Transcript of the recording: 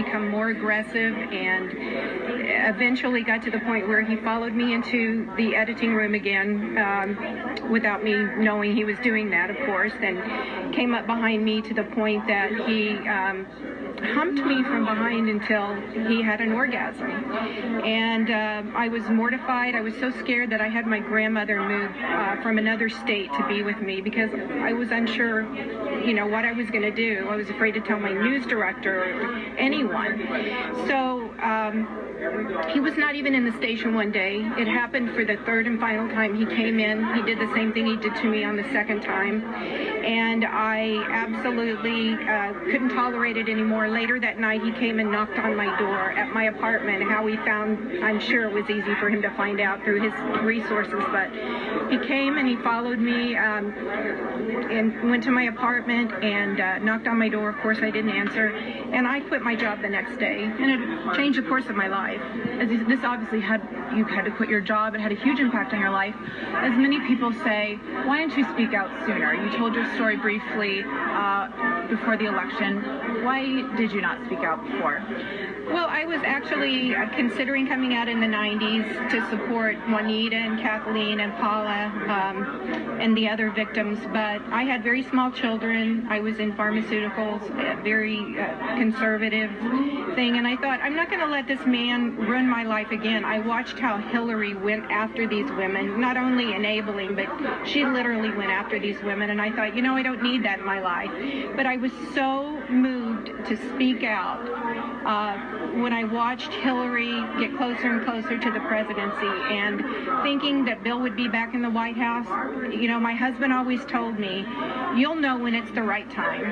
become more aggressive, and eventually got to the point where he followed me into the editing room again, without me knowing he was doing that, of course, and came up behind me to the point that he humped me from behind until he had an orgasm. And I was mortified. I was so scared that I had my grandmother move from another state to be with me because I was unsure, what I was going to do. I was afraid to tell my news director or anyone. So he was not even in the station one day. It happened for the third and final time he came in. He did the same thing he did to me on the second time. And I absolutely couldn't tolerate it anymore. Later that night, he came and knocked on my door at my apartment. How he found, I'm sure it was easy for him to find out through his resources, but he came and he followed me and went to my apartment and knocked on my door. Of course, I didn't answer. And I quit my job the next day. And it changed the course of my life. This obviously you had to quit your job. It had a huge impact on your life. As many people say, why didn't you speak out sooner? You told your story briefly before the election. Why did you not speak out before? Well, I was actually considering coming out in the 90s to support Juanita and Kathleen and Paula and the other victims, but I had very small children. I was in pharmaceuticals, a very conservative thing, and I thought, I'm not going to let this man ruin my life again. I watched how Hillary went after these women, not only enabling, but she literally went after these women, and I thought, I don't need that in my life. But I was so moved to speak out when I watched Hillary get closer and closer to the presidency, and thinking that Bill would be back in the White House. My husband always told me, you'll know when it's the right time.